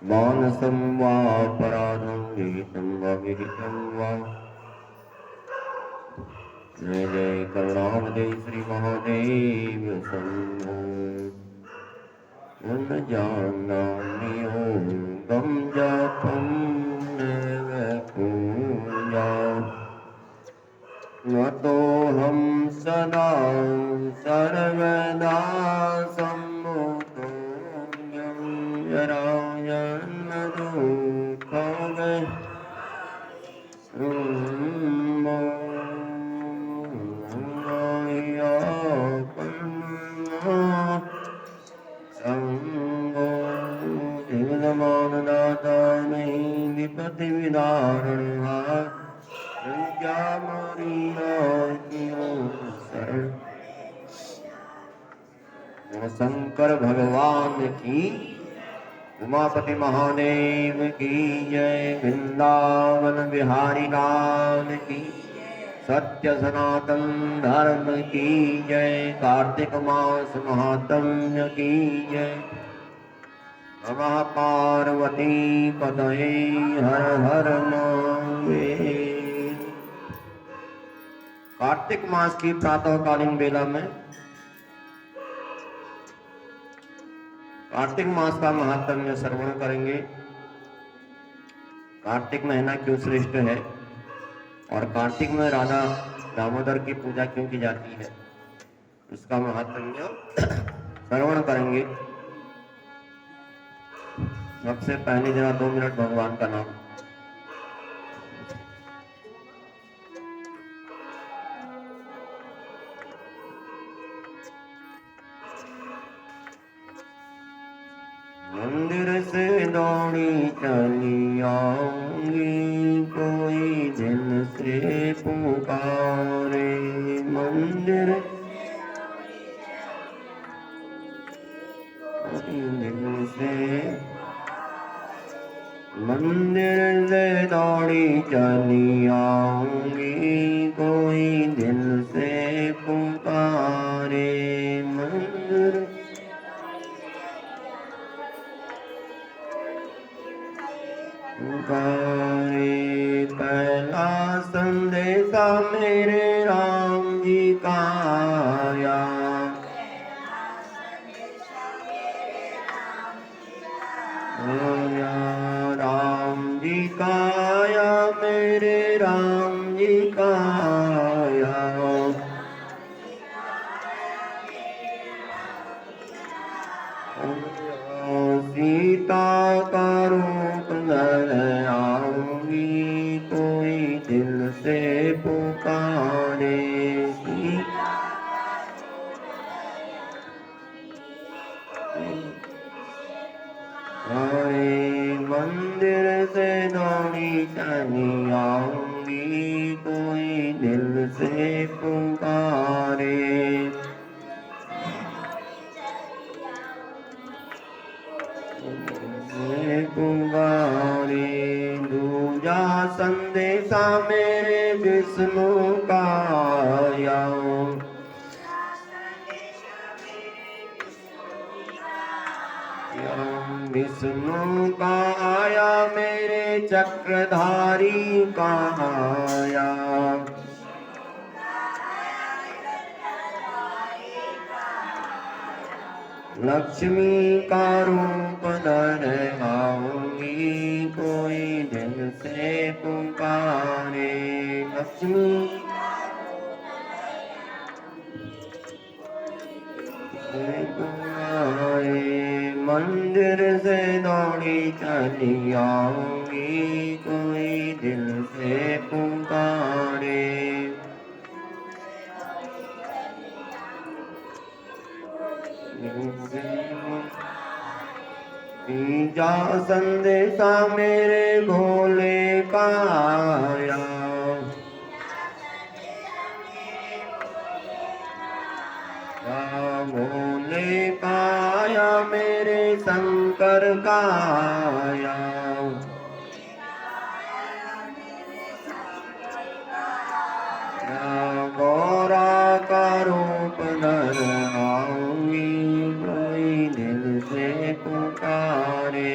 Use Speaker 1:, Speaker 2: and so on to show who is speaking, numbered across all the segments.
Speaker 1: मानसं वापराधं विहितं वा विहितं वा। जय जय करुणावदे श्री महादेव शंभो। न जानाम्यो गं जपं नैव पूजा। नतोऽहं सदा सर्वदा सम्मुखोऽन्यं जराजन्मदुःखगे। संगो विपति विदारणा शंकर भगवान की, उमापति महादेव की जय। वृंदावन बिहारी लाल की, सत्य सनातन धर्म की जय। कार्तिक मास महात्म्य की जय। नमः पार्वती पतये हर हर महादेव। कार्तिक मास की प्रातःकालीन बेला में कार्तिक मास का महात्म्य श्रवण करेंगे। कार्तिक महीना क्यों श्रेष्ठ है और कार्तिक में राधा दामोदर की पूजा क्यों की जाती है, इसका महात्म्य श्रवण करेंगे। सबसे पहले जरा 2 मिनट भगवान का नाम। मंदिर से दौड़ी चली आऊंगी, कोई दिल से पुकारे। मंदिर से दौड़ी चली आऊंगी, कोई दिल से पुकारे। मंदिर पुकारे। पहला संदेशा मेरे राम जी का आया। राम जी का आया, मेरे राम जी का आया। सीता का रूप धर आऊंगी, कोई दिल से पुकारे। मंदिर से दौड़ी चली आऊंगी, कोई दिल से पुकारे। पुकारे। दूजा संदेशा मेरे विष्णु का आया। विष्णु का आया, मेरे चक्रधारी का आया। लक्ष्मी का रूप धर आऊंगी, कोई दिल से पुकारे। लक्ष्मी मंदिर से दौड़ी चली आऊंगी, कोई दिल से पुकारे। तीजा संदेशा मेरे भोले का आया। भोले का आया, मेरे शंकर का आया। गौरा का रूप धर आऊंगी, कोई दिल से पुकारे।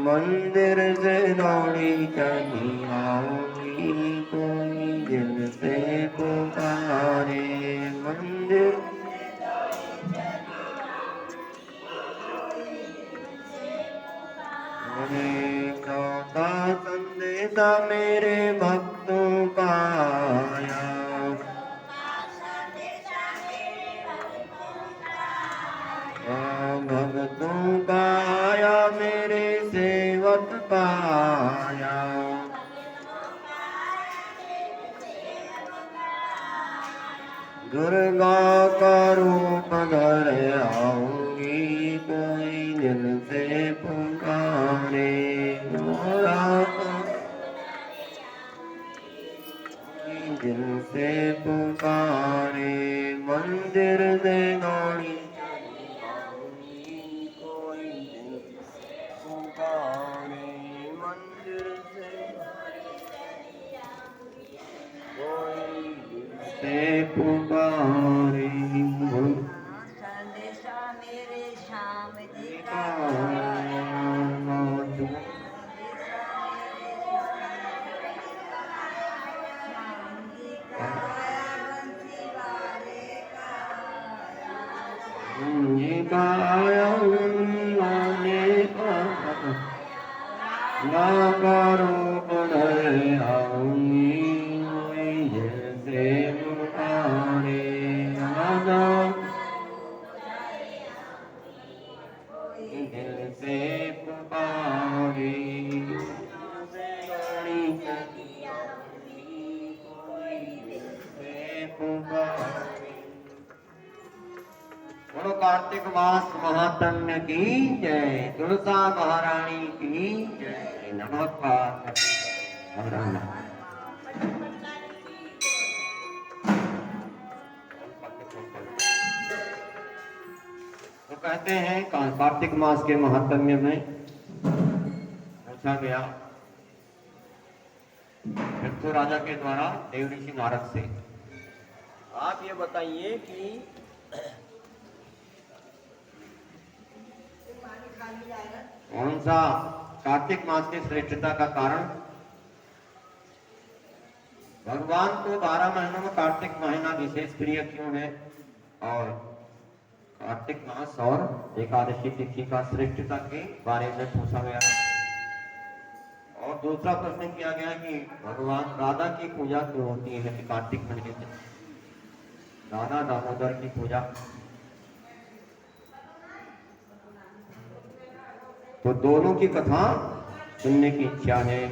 Speaker 1: मंदिर से दौड़ी चली आऊंगी, कोई दिल से पुकारे। मंदिर चौथा संदेशा मेरे भक्तों का आया। भक्तों का आया, मेरे सेवक का आया। दुर्गा का रूप धर आऊंगी, कोई दिल से पुकारे। दिल से पुकारे। मंदिर से दौड़ी चली आऊंगी, कोई दिल से पुकारे। मंदिर से कोई दिल से पुकारे।
Speaker 2: संदेशा मेरे श्याम जी का
Speaker 1: रूप धर आऊंगी, जैसे पुकारे। दिल से पुकारे। बोलो कार्तिक मास महात्म्य की जय, तुलसा महारानी की जय। नमस्कार। तो कहते हैं कार्तिक मास के महात्म्य में पूछा गया पृथु राजा के द्वारा देव ऋषि नारद से, आप ये बताइए कि कौन सा कार्तिक मास की श्रेष्ठता का कारण? भगवान को 12 महीनों में कार्तिक महीना विशेष प्रिय क्यों है? और कार्तिक मास और एकादशी तिथि का श्रेष्ठता के बारे में पूछा गया। और दूसरा प्रश्न किया गया कि भगवान राधा की पूजा क्यों होती है कार्तिक महीने में, राधा दामोदर की पूजा। तो दोनों की कथा सुनने की इच्छा है।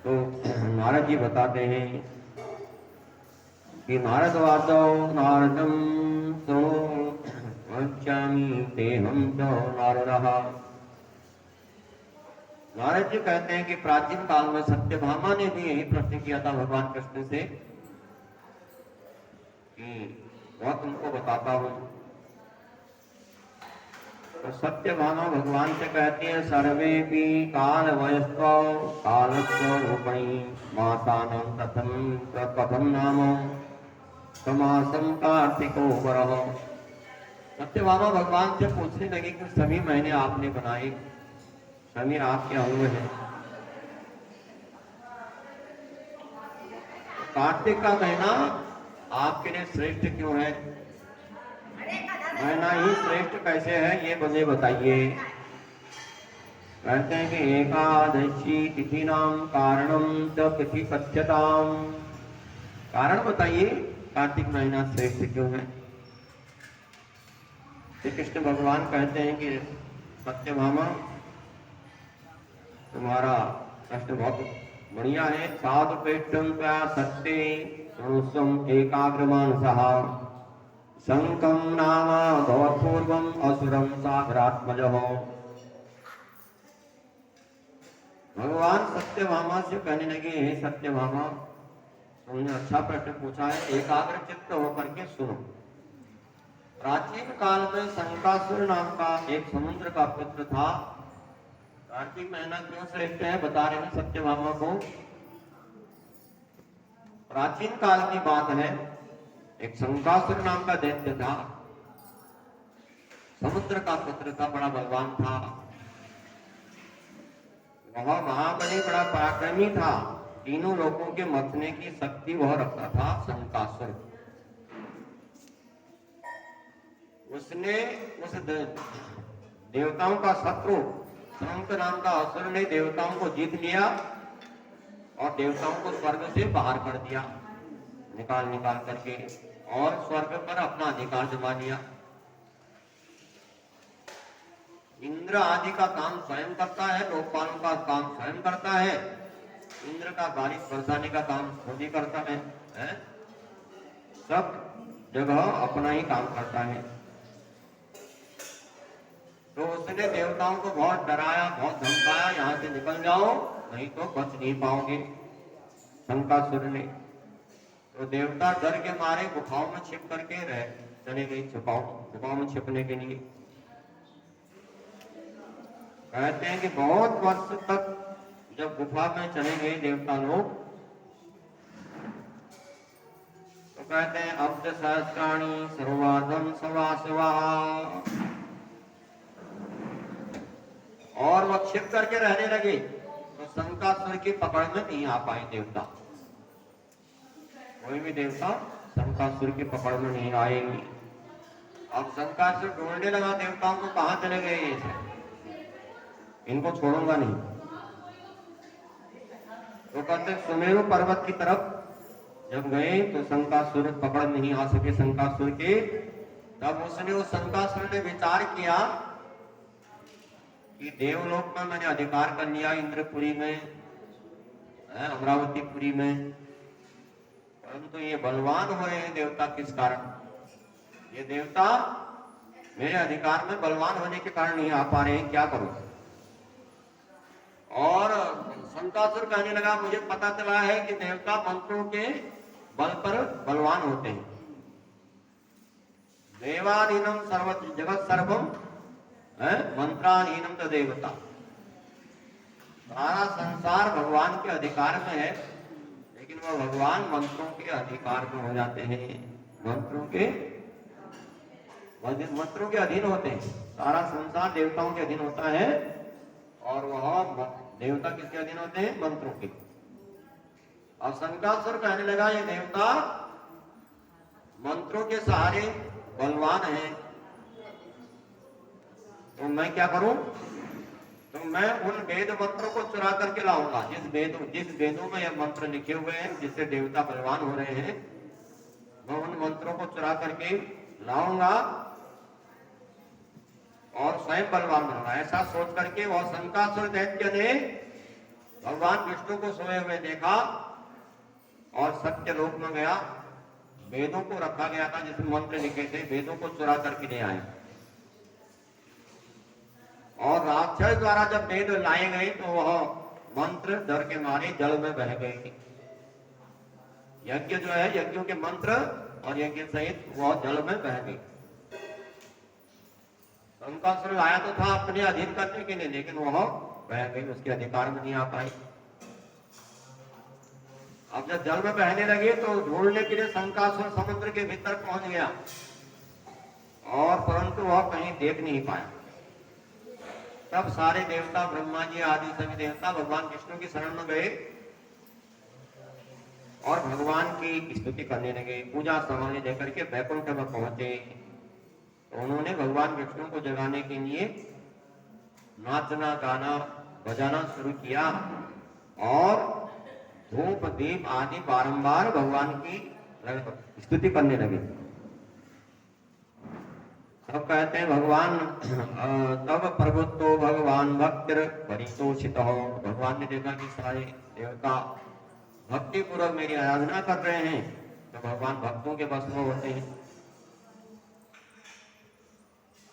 Speaker 1: तो नारद जी बताते हैं कि नारदवादो नारदम सुनो वक्ष्यामि तेहं च नारदः। नारद जी कहते हैं कि प्राचीन काल में सत्यभामा ने भी यही प्रश्न किया था भगवान कृष्ण से कि मैं तुमको बताता हूं। तो सत्यभामा भगवान से कहती है सर्वेपि काल वयस्को कालस्य रूपणी मासानं कथम नाम समासम कार्तिको वरः। सत्यभामा भगवान से पूछने लगी कि सभी महीने आपने बनाए, सभी आपके अंग हैं, कार्तिक का महीना आपके लिए श्रेष्ठ क्यों है? महीना ही श्रेष्ठ कैसे है ये मुझे बताइए। कहते हैं कि एकादशी तिथि नाम कारणम च तिथि कथ्यताम। कारण बताइए कार्तिक महीना श्रेष्ठ क्यों है? श्री कृष्ण भगवान कहते हैं कि सत्यभामा तुम्हारा प्रश्न बहुत बढ़िया है। साधु पेटम क्या सत्य सुनुसम एकाग्रमानसः शंकम नाम भवपूर्वम असुरम सागरात्मजः। भगवान सत्यभामा से कहने लगे, हे सत्यभामा तुमने अच्छा प्रश्न पूछा है, एकाग्र चित्त होकर के सुनो। प्राचीन काल में शंकासुर नाम का एक समुद्र का पुत्र था कार्तिक महीना क्यों श्रेष्ठ है बता रहे हैं सत्यभामा को। प्राचीन काल की बात है, एक शंकासुर नाम का दैत्य था, समुद्र का पुत्र था, बड़ा बलवान था, वह महाबली बड़ा पराक्रमी था, तीनों लोगों के मथने की शक्ति वह रखता था शंकासुर। उसने उस देवताओं का शत्रु शंक नाम का असुर ने देवताओं को जीत लिया और देवताओं को स्वर्ग से बाहर कर दिया, निकाल निकाल करके, और स्वर्ग पर अपना अधिकार जमा लिया। इंद्र आदि का काम स्वयं करता है, लोकपालों का काम स्वयं करता है, इंद्र का बारिश बरसाने का काम खुद ही करता है? सब जगह अपना ही काम करता है। तो उसने देवताओं को बहुत डराया, बहुत धमकाया, यहाँ से निकल जाओ नहीं तो बच नहीं पाओगे, शंकासुर ने। तो देवता डर के मारे गुफाओं में छिप करके रह चले गए, गुफाओं में छिपने के लिए। कहते हैं कि बहुत वर्ष तक जब गुफा में चले गए देवता लोग, तो कहते हैं अब्द सहस्राणी सर्वाधम सवासवा, और वह छिप करके रहने लगे। तो शंकासुर की पकड़ में नहीं आ पाए देवता, कोई भी देवता शंकासुर की पकड़ में नहीं आएगी। अब शंकासुर ढूंढने लगा देवताओं को, कहां चले गए ये, इनको छोड़ूंगा नहीं। तो कहते सुमेरु पर्वत की तरफ जब गए तो शंकासुर पकड़ नहीं आ सके शंकासुर के। तब उसने उस शंकासुर ने विचार किया कि देवलोक में मैंने अधिकार कर लिया, इंद्रपुरी में, अमरावतीपुरी में, परंतु ये बलवान हो रहे हैं देवता किस कारण? ये देवता मेरे अधिकार में बलवान होने के कारण नहीं आ पा रहे हैं, क्या करूं? और शंकासुर कहने लगा मुझे पता चला है कि देवता मंत्रों के बल पर बलवान होते हैं। देवाधीनम सर्व जगत सर्वम मंत्राधीनम तो देवता, सारा संसार भगवान के अधिकार में है, लेकिन वह भगवान मंत्रों के अधिकार में हो जाते हैं, मंत्रों के अधीन होते हैं। सारा संसार देवताओं के अधीन होता है और वह देवता किसके अधीन होते हैं? मंत्रों के। अब शंकासुर कहने लगा ये देवता मंत्रों के सहारे बलवान है, तो मैं क्या करूं? तो मैं उन वेद मंत्रों को चुरा करके लाऊंगा, जिस वेदों में ये मंत्र लिखे हुए हैं जिससे देवता बलवान हो रहे हैं, मैं उन मंत्रों को चुरा करके लाऊंगा और स्वयं बलवान बनूंगा। ऐसा सोच करके वह शंकासुर दैत्य ने भगवान विष्णु को सोए हुए देखा और सत्यलोक में गया। वेदों को रखा गया था जिसमें मंत्र लिखे थे, वेदों को चुरा करके ले आए, और राक्षस द्वारा जब वेद लाए गए तो वह मंत्र डर के मारे जल में बह गए। यज्ञ जो है, यज्ञों के मंत्र और यज्ञ सहित वह जल में बह गए। शंकासुर लाया तो था अपने अधीन करने के लिए, लेकिन वह बह गई, उसके अधिकार में नहीं आ पाई। अब जब जल में बहने लगे तो ढूंढने के लिए शंकासुर समुद्र के भीतर पहुंच गया, और परंतु वह कहीं देख नहीं पाया। तब सारे देवता, ब्रह्मा जी आदि सभी देवता भगवान विष्णु की शरण में गए और भगवान की स्तुति करने लगे, पूजा सामग्री लेकर के वैकुंठ में पहुंचे। तो उन्होंने भगवान विष्णु को जगाने के लिए नाचना, गाना, बजाना शुरू किया और धूप दीप आदि बारंबार भगवान की स्तुति करने लगे। सब कहते हैं भगवान तब प्रभुत्व भगवान भक्तिर परितोषित हो। भगवान ने देखा कि सारे देवता भक्ति पूर्वक मेरी आराधना कर रहे हैं, तो भगवान भक्तों के बस में होते हैं।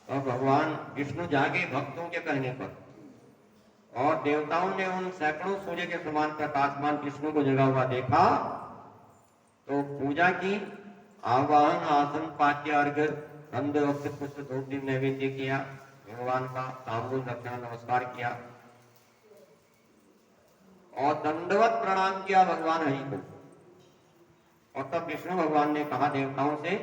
Speaker 1: और भगवान विष्णु जागे भक्तों के कहने पर, और देवताओं ने उन सैकड़ों सूर्य के समान प्रकाशमान विष्णु को जगा हुआ देखा, तो पूजा की, आवाहन, आसन, पाद्य, अर्घ्य, पुष्प, धूप, दीप नैवेद्य किया, भगवान का तांबूल दक्षिणा नमस्कार किया, और दंडवत प्रणाम किया भगवान हरि को। और तब विष्णु भगवान ने कहा देवताओं से,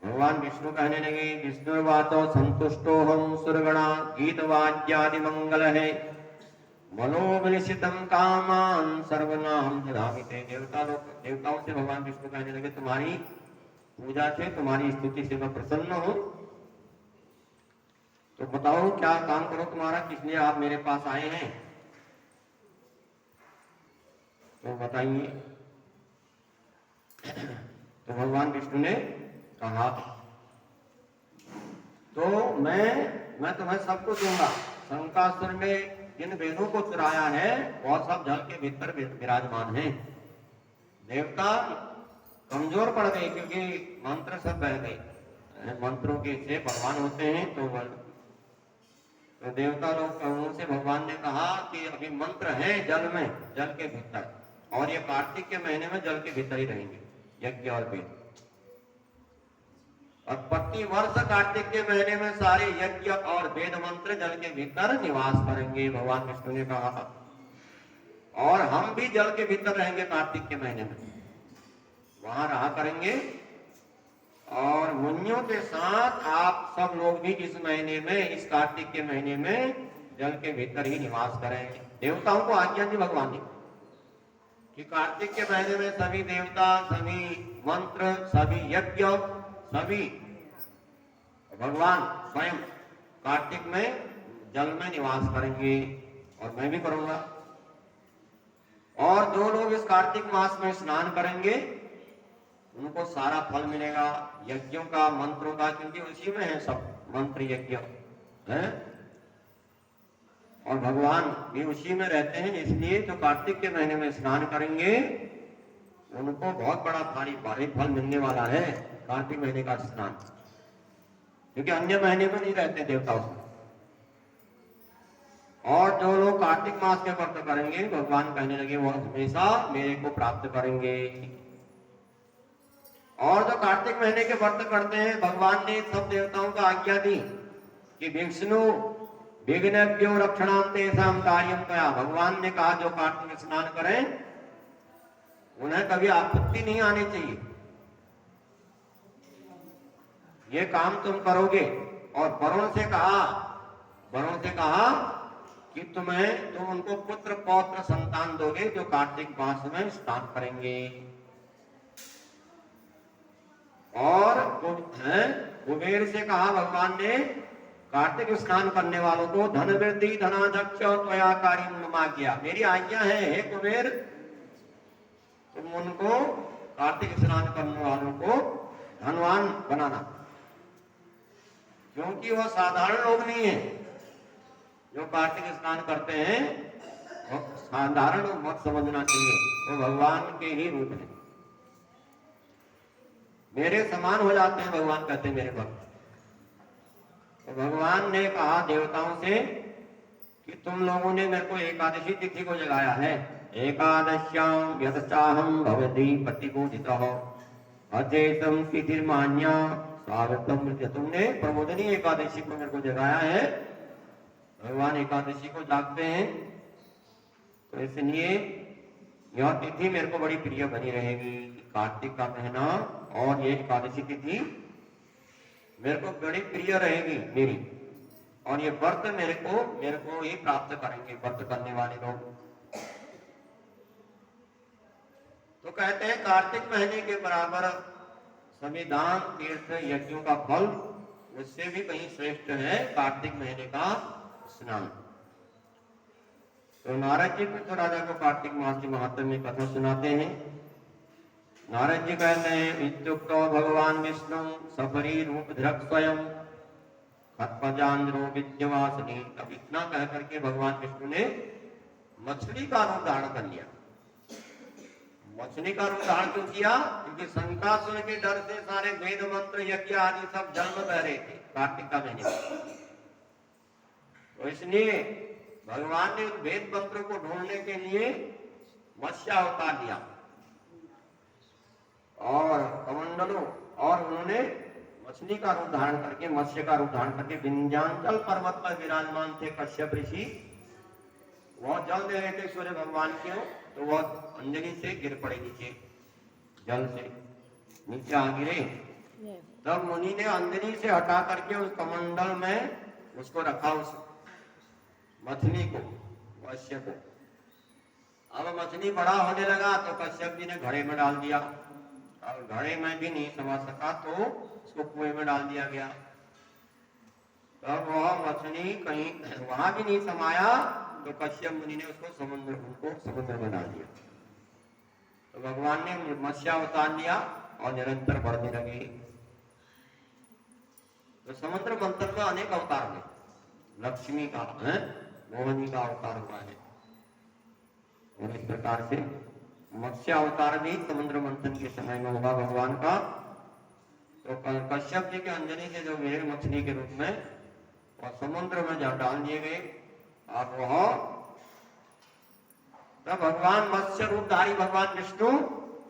Speaker 1: भगवान विष्णु कहने लगे, विष्णुर्वाचो संतुष्टो हम सुरगणा गीत वाद्यादि मंगल है मनोविलसितम कामान सर्वनाम दधामिते। देवताओं से भगवान विष्णु कहने लगे, तुम्हारी पूजा से, तुम्हारी स्तुति से मैं प्रसन्न हूं, तो बताओ क्या काम करो तुम्हारा, किस लिए आप मेरे पास आए हैं, तो बताइए। तो भगवान विष्णु ने कहा, तो मैं तुम्हें सब कुछ दूंगा। शंकासुर ने जिन वेदों को चुराया है वह सब जल के भीतर विराजमान है। देवता कमजोर पड़ गए क्योंकि मंत्र सब बह गए। मंत्रों के से भगवान होते हैं तो देवता लोग उनसे भगवान ने कहा कि अभी मंत्र है जल में, जल के भीतर, और ये कार्तिक के महीने में जल के भीतर ही रहेंगे यज्ञ और वेद। और प्रति वर्ष कार्तिक के महीने में सारे यज्ञ और वेद मंत्र जल के भीतर निवास करेंगे, भगवान विष्णु ने कहा। और हम भी जल के भीतर रहेंगे कार्तिक के महीने में, वहां रहा करेंगे। और मुनियों के साथ आप सब लोग भी इस महीने में, इस कार्तिक के महीने में जल के भीतर ही निवास करेंगे। देवताओं को आज्ञा दी भगवान ने कि कार्तिक के महीने में सभी देवता, सभी मंत्र, सभी यज्ञ, सभी भगवान स्वयं कार्तिक में जल में निवास करेंगे, और मैं भी करूंगा। और जो लोग इस कार्तिक मास में स्नान करेंगे उनको सारा फल मिलेगा यज्ञों का, मंत्रों का, क्योंकि उसी में है सब मंत्र यज्ञ है, और भगवान भी उसी में रहते हैं। इसलिए जो कार्तिक के महीने में स्नान करेंगे उनको बहुत बड़ा भारी फल मिलने वाला है कार्तिक महीने का स्नान, क्योंकि अन्य महीने में नहीं रहते देवता उसमें। और जो लोग कार्तिक मास के व्रत करेंगे, भगवान कहने लगे, वो हमेशा मेरे को प्राप्त करेंगे। और जो कार्तिक महीने के व्रत करते हैं, भगवान ने सब देवताओं को आज्ञा दी कि विष्णु विघ्नभ्यो रक्षणांतेषां कार्यं कया। भगवान ने कहा जो कार्तिक स्नान करें उन्हें कभी आपत्ति नहीं आनी चाहिए, ये काम तुम करोगे। और वरुण से कहा कि तुम उनको पुत्र पौत्र संतान दोगे जो कार्तिक मास में स्नान करेंगे। और कुबेर से कहा भगवान ने, कार्तिक स्नान करने वालों को धन वृद्धि धनाध्यक्ष त्वया कार्यं मम किया। मेरी आज्ञा है हे कुबेर, तुम उनको कार्तिक स्नान करने वालों को धनवान बनाना, क्योंकि वह साधारण लोग नहीं है। जो कार्तिक स्नान करते हैं वो साधारण लोग मत समझना चाहिए, वो भगवान के ही रूप है, मेरे समान हो जाते हैं। भगवान कहते हैं मेरे भक्त। तो भगवान ने कहा देवताओं से कि तुम लोगों ने मेरे को एकादशी तिथि को जगाया है। एकादश्याम यतचाहं भवति प्रतिबोधितः अचेतम तिथिर्मान्या स्वागतम। तुमने प्रबोधनी एकादशी को मेरे को जगाया है, भगवान एकादशी को जागते हैं, तो इसलिए यह तिथि मेरे को बड़ी प्रिय बनी रहेगी। कार्तिक का महीना और ये एकादशी तिथि मेरे को बड़ी प्रिय रहेगी मेरी, और ये व्रत मेरे को ही प्राप्त करेंगे व्रत करने वाले लोग। तो कहते हैं कार्तिक महीने के बराबर सभी दान तीर्थ यज्ञों का फल उससे भी कहीं श्रेष्ठ है कार्तिक महीने का स्नान। तो नारद जी पृथ्वी राजा को कार्तिक मास के महात्म्य में कथा सुनाते हैं। नारद जी कहते हैं, इत्युक्तो भगवान विष्णु सफरी रूप धृक स्वयं खत्पजांद्रो विद्यवासिनी। अब इतना कह करके भगवान विष्णु ने मछली का रूप धारण कर लिया। मछली का रूप धारण क्यों किया? क्योंकि शंकासुर के डर से सारे वेद मंत्र यज्ञ आदि सब जल में बह रहे थे कार्तिक का महीने में। तो इसलिए भगवान ने उन वेद मंत्र को ढूंढने के लिए मत्स्य अवतार लिया और कमंडलों, और उन्होंने मछली का रूप धारण करके, मत्स्य का रूप धारण करके विंध्याचल पर्वत पर विराजमान थे कश्यप ऋषि। बहुत जल दे रहे थे सूर्य भगवान को, तो वह अंजलि से गिर पड़े नीचे, जल से नीचे आ गिरे। तब मुनि ने अंजलि से हटा करके उस कमंडल में उसको रखा, उस मछली को, वैश्य को। अब मछली बड़ा होने लगा तो कश्यप जी ने घड़े में डाल दिया, और घड़े में भी नहीं समा सका तो उसको कुएं में डाल दिया गया। तब वह मछली कहीं वहां भी नहीं समाया तो कश्यप मुनि ने उसको समुद्र में डाल दिया। तो भगवान ने मत्स्यावतार लिया और निरंतर बढ़ने लगे। तो समुद्र मंथन में अनेक अवतार हुए, लक्ष्मी का है, मोहिनी का अवतार हुआ है, और इस प्रकार से मत्स्य अवतार भी समुद्र मंथन के समय में होगा भगवान का। तो कश्यप जी के अंजलि से जो गिरे मछली के रूप में, और समुद्र में जब डाल दिए गए, और वह तब भगवान मत्स्य रूपधारी भगवान विष्णु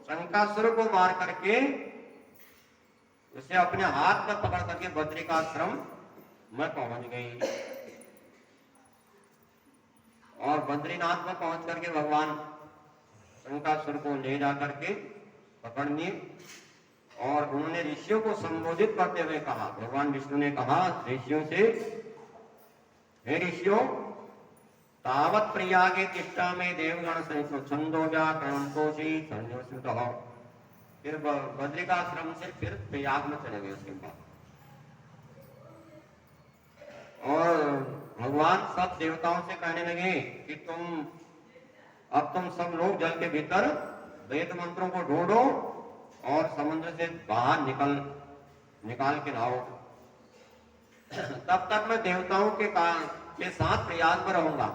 Speaker 1: शंकासुर को मार करके उसे अपने हाथ में पकड़ करके बद्रिकाश्रम में पहुंच गई, और बद्रीनाथ में पहुंच करके भगवान शंकासुर को ले जा करके पकड़ लिए, और उन्होंने ऋषियों को संबोधित करते हुए कहा, भगवान विष्णु ने कहा ऋषियों से, हे ऋषियों, तावत प्रयागे तिष्ठा में देवगण संतो छंदोजा कर्णकोशी संयोषित हो। फिर बद्रिकाश्रम से फिर प्रयाग में चले गए उसके बाद, और भगवान सब देवताओं से कहने लगे कि अब तुम सब लोग जल के भीतर वेद मंत्रों को ढूंढो और समुद्र से बाहर निकाल के लाओ। तब तक मैं देवताओं के साथ प्रयाग में रहूंगा।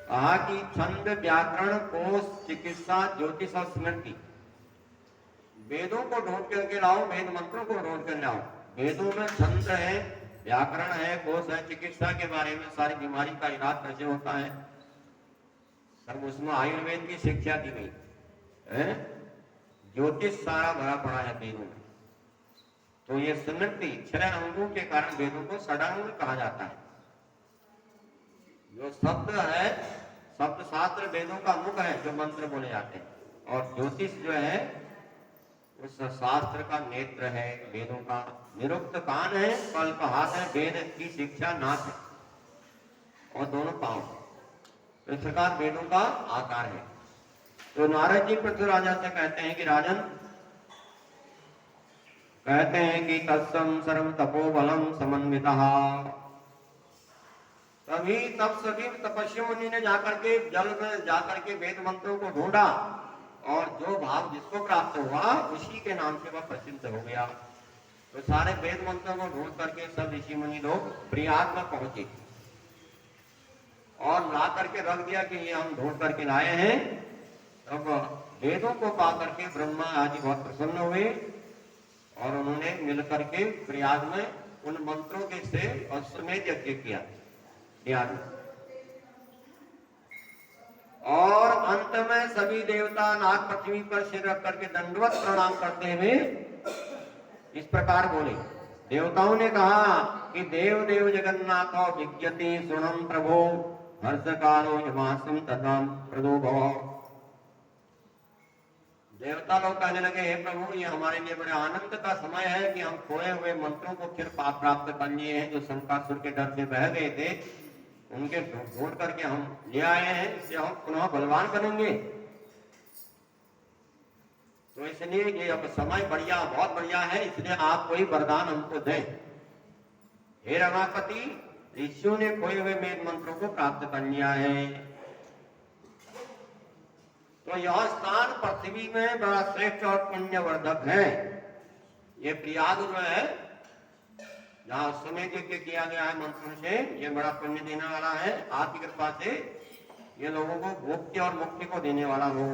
Speaker 1: कहा कि छंद, व्याकरण, कोश, चिकित्सा, ज्योतिष और स्मृति, वेदों को ढूंढ करके लाओ, वेद मंत्रों को ढूंढ कर लाओ। वेदों में छंद है, व्याकरण है, कोश है, चिकित्सा के बारे में, सारी बीमारी का इलाज कैसे होता है, सब उसमें आयुर्वेद की शिक्षा दी गई है। ज्योतिष सारा भरा पड़ा है वेदों में। तो ये स्मृति, 6 अंगों के कारण वेदों को षडांग कहा जाता है। जो शब्द है, शब्द शास्त्र वेदों का मुख है, जो मंत्र बोले जाते हैं, और ज्योतिष जो है उस शास्त्र का नेत्र है, वेदों का निरुक्त कान है, कल्प हाथ है, वेद की शिक्षा नाथ है, और दोनों पांव। तो इस प्रकार वेदों का आकार है। तो नारद जी पृथ्वीराजा से कहते हैं कि राजन, कहते हैं कि तत्सम सर्व तपोबलम समन्वितः। तब सभी तपस्वी मुनि ने जाकर के जल में जाकर के वेद मंत्रों को ढूंढा, और जो भाव जिसको प्राप्त हुआ उसी के नाम से वह प्रसिद्ध हो गया। तो सारे वेद मंत्रों को ढूंढ करके सब ऋषि मुनि लोग प्रयाग में पहुंचे, और ला करके रख दिया कि ये हम ढूंढ करके लाए हैं। तब वेदों को पा करके ब्रह्मा आदि बहुत प्रसन्न हुए, और उन्होंने मिल करके प्रयाग में उन मंत्रों के से अश्वमेध यज्ञ किया प्रयाग में। और अंत में सभी देवता नाग पृथ्वी पर सिर रख करके दंडवत प्रणाम करते हुए इस प्रकार बोले। देवताओं ने कहा कि देव देव जगन्नाथ विज्ञति सुणम प्रभो हर्ष कालो यमासम तथा प्रदो भव। देवता लोग कहने लगे, हे प्रभु, ये हमारे लिए बड़े आनंद का समय है कि हम खोए हुए मंत्रों को फिर प्राप्त कर लिए हैं, जो शंकासुर के डर से बह गए थे, उनके ढूंढ करके हम ले आए हैं, इससे हम पुनः बलवान बनेंगे। तो इसलिए ये अब समय बढ़िया, बहुत बढ़िया है, इसलिए आप कोई वरदान हमको दें। हे रमापति, ऋषियों ने खोए हुए वेद मंत्रों को प्राप्त कर लिया है। तो यह स्थान पृथ्वी में बड़ा श्रेष्ठ और पुण्यवर्धक है। ये प्रयाग जो है, जहाँ अश्वमेध यज्ञ किया गया है मंत्रों से, ये बड़ा पुण्य देने वाला है। आपकी कृपा से ये लोगों को भोक्ति और मुक्ति को देने वाला हो,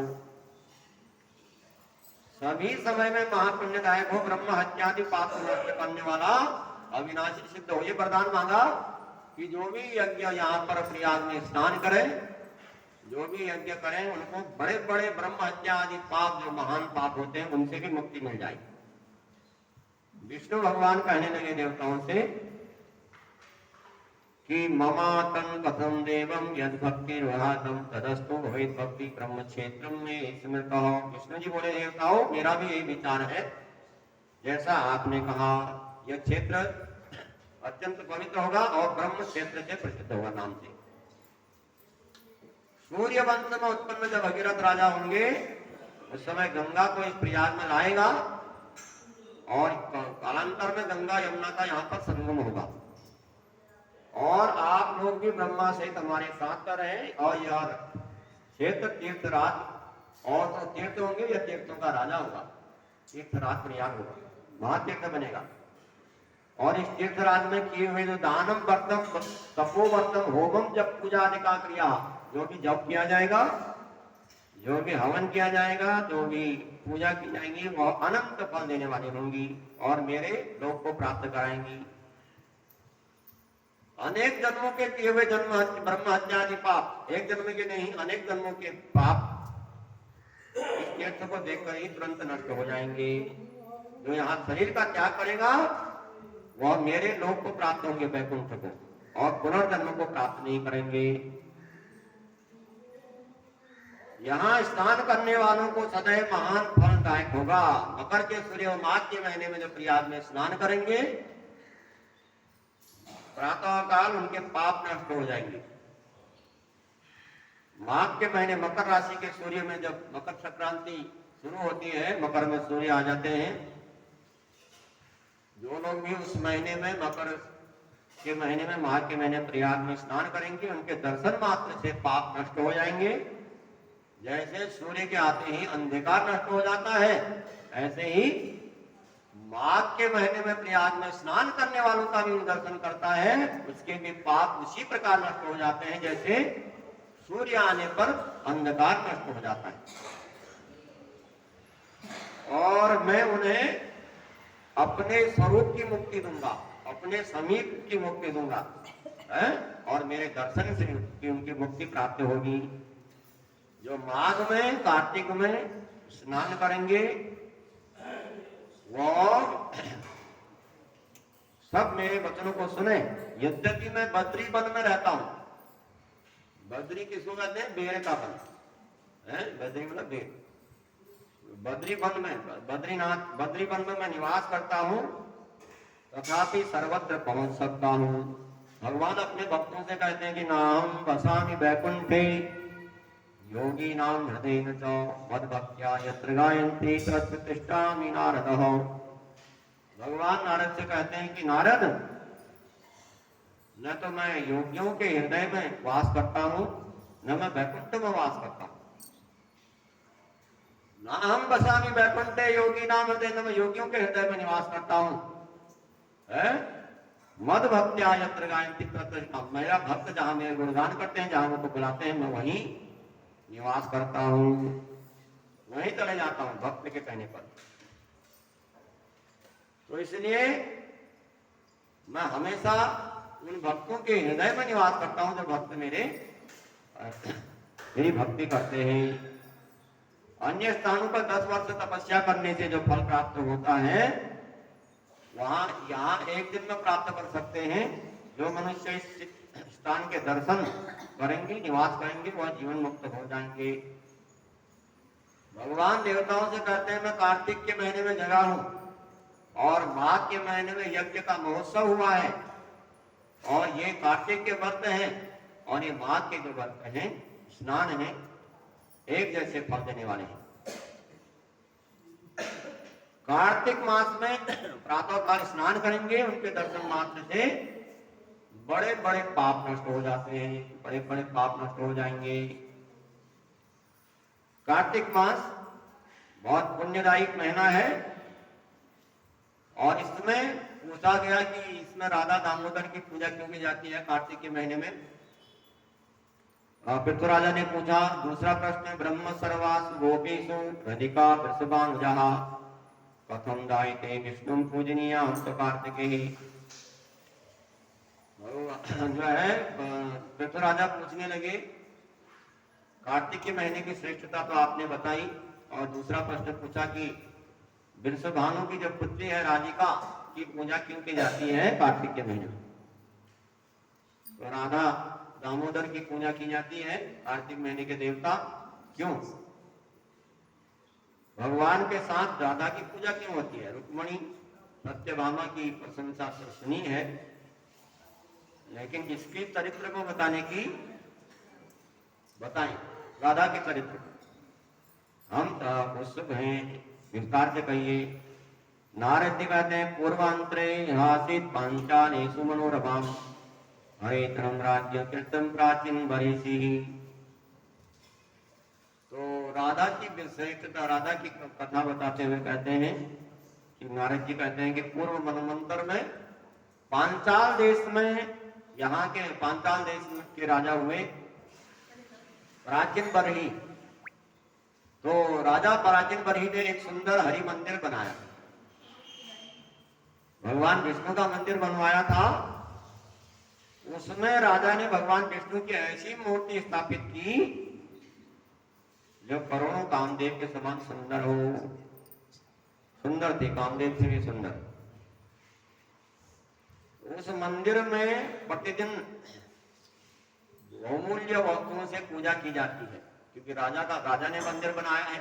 Speaker 1: सभी समय में महापुण्यदायक हो, ब्रह्म हत्यादि पाप नष्ट करने वाला, अविनाशी सिद्ध हो। ये वरदान मांगा कि जो भी यज्ञ यहाँ पर प्रयाग में स्नान करें, जो भी यज्ञ करें, उनको बड़े बड़े ब्रह्म हत्या आदि पाप, जो महान पाप होते हैं, उनसे भी मुक्ति मिल जाएगी। विष्णु भगवान कहने लगे देवताओं से कि ममातन कथम देवम यद भक्ति विहातम तदस्तु भवेत भक्ति ब्रह्म क्षेत्रम में स्मृत। कृष्ण जी बोले देवताओं मेरा भी यही विचार है, जैसा आपने कहा यह क्षेत्र अत्यंत पवित्र होगा और ब्रह्म क्षेत्र से प्रसिद्ध होगा नाम से। सूर्य वंश में उत्पन्न जब भगीरथ राजा होंगे उस समय गंगा को इस प्रयाग में लाएगा और कालांतर में गंगा यमुना का यहाँ पर संगम होगा और आप लोग भी ब्रह्मा सहित हमारे साथ कर रहे हैं और यह क्षेत्र तीर्थराज और तो तीर्थ होंगे, यह तीर्थों का राजा होगा, तीर्थराज प्रयाग होगा, महातीर्थ बनेगा। और इस तीर्थराज में किए हुए जो दानम वर्तम तपोवर्तम होमम जब पूजा आदि का क्रिया जो भी जब किया जाएगा, जो भी हवन किया जाएगा, जो भी पूजा की जाएंगी वह अनंत फल देने वाली होंगी और मेरे लोक को प्राप्त कराएंगी। अनेक जन्मों के किए हुए जन्म ब्रह्म हत्या आदि पाप, एक जन्म के नहीं अनेक जन्मों के पाप इस तीर्थ को देखकर ही तुरंत नष्ट हो जाएंगे। जो यहाँ शरीर का त्याग करेगा वह मेरे लोक को प्राप्त होंगे, वैकुंठ को, और पुनर्जन्म को प्राप्त नहीं करेंगे। यहाँ स्नान करने वालों को सदैव महान फलदायक होगा। मकर के सूर्य और माघ के महीने में जो प्रयाग में स्नान करेंगे प्रातः काल उनके पाप नष्ट हो जाएंगे। माघ के महीने मकर राशि के सूर्य में जब मकर संक्रांति शुरू होती है, मकर में सूर्य आ जाते हैं, जो लोग भी उस महीने में मकर के महीने में माघ के महीने प्रयाग में स्नान करेंगे उनके दर्शन मात्र से पाप नष्ट हो जाएंगे। जैसे सूर्य के आते ही अंधकार नष्ट हो जाता है, ऐसे ही माघ के महीने में प्रयाग में स्नान करने वालों का भी दर्शन करता है, उसके भी पाप उसी प्रकार नष्ट हो जाते हैं जैसे सूर्य आने पर अंधकार नष्ट हो जाता है। और मैं उन्हें अपने स्वरूप की मुक्ति दूंगा, अपने समीप की मुक्ति दूंगा है? और मेरे दर्शन से उनकी मुक्ति प्राप्त होगी। जो माघ में कार्तिक में स्नान करेंगे वो सब मेरे वचनों को सुने। यद्यपि मैं बद्री वन में रहता हूं, बद्री किसको कहते हैं? बेर का वन है, बद्री मतलब बेर। बद्री वन में, बद्रीनाथ बद्री वन में मैं निवास करता हूं, तथापि सर्वत्र पहुंच सकता हूं। भगवान अपने भक्तों से कहते हैं कि नाम वसामि वैकुंठे योगी नाम हृदय मद भक्त्या यत्र गायन्ति तत्र तिष्ठामि नारदः। भगवान नारद से कहते हैं कि नारद, न तो मैं योगियों के हृदय में वास करता हूं, न मैं वैकुंठ में वास करता हूं। ना हम बसामी वैकुंठे योगी नाम हृदय, न मैं योगियों के हृदय में निवास करता हूं। मद भक्त्या यत्र गायन्ति तत्र, मेरा भक्त जहां मेरे गुणगान करते हैं, जहां मुझको बुलाते हैं, मैं वहीं निवास करता हूं, वहीं चले जाता हूं भक्त के कहने पर। तो इसलिए मैं हमेशा उन भक्तों के हृदय में निवास करता हूं जो भक्त मेरी भक्ति करते हैं। अन्य स्थानों पर 10 वर्ष तपस्या करने से जो फल प्राप्त होता है वहां यहाँ एक दिन में प्राप्त कर सकते हैं। जो मनुष्य इस स्थान के दर्शन करेंगे, निवास करेंगे, वह जीवन मुक्त हो जाएंगे। भगवान देवताओं से कहते हैं मैं कार्तिक के महीने में जगा हूं और माघ के महीने में यज्ञ का महोत्सव हुआ है, और ये कार्तिक के व्रत हैं और ये माघ के जो व्रत हैं, स्नान है, एक जैसे फल देने वाले हैं। कार्तिक मास में प्रातः काल स्नान करेंगे, उनके दर्शन मात्र से बड़े बड़े पाप नष्ट हो जाते हैं, बड़े बड़े पाप नष्ट हो जाएंगे। कार्तिक मास बहुत पुण्यदायी महीना है और इसमें पूछा गया कि इसमें राधा दामोदर की पूजा क्यों की जाती है कार्तिक के महीने में। पृथ्वीराजा ने पूछा। दूसरा प्रश्न, ब्रह्म सर्वास गोपीषु हृदिका वृषभानुजा कथम दायते विष्णु पूजनीय अंत कार्तिके। जो है पृथ्वीराजा पूछने लगे, कार्तिक के महीने की श्रेष्ठता तो आपने बताई, और दूसरा प्रश्न पूछा कि वृषभानु की जो पुत्री है राधिका की पूजा क्यों की जाती है कार्तिक के महीने में। तो राधा दामोदर की पूजा की जाती है, कार्तिक महीने के देवता। क्यों? भगवान के साथ राधा की पूजा क्यों होती है? रुक्मणी सत्यभामा की प्रशंसा तो सुनी है, लेकिन इसके चरित्र को बताने की बताएं, राधा के चरित्र हम उत्सुक हैं, विस्तार से कहिए। नारद जी कहते हैं पूर्वांतरे हासित पांचालेषु मनोरमाम हरितरम राज्य कृतम प्राचीन बरिसी। तो राधा की विशेषता, राधा की कथा बताते हुए कहते हैं कि नारद जी कहते हैं कि पूर्व मनवंतर में पांचाल देश में, यहाँ के पांचाल देश के राजा हुए प्राचीन बरही। तो राजा प्राचीन बरही ने एक सुंदर हरि मंदिर बनाया, भगवान विष्णु का मंदिर बनवाया था। उसमें राजा ने भगवान विष्णु की ऐसी मूर्ति स्थापित की जो करोड़ों कामदेव के समान सुंदर हो, सुंदर थी, कामदेव से भी सुंदर। उस मंदिर में प्रतिदिन बहुमूल्य वस्तुओं से पूजा की जाती है, क्योंकि राजा ने मंदिर बनाया है,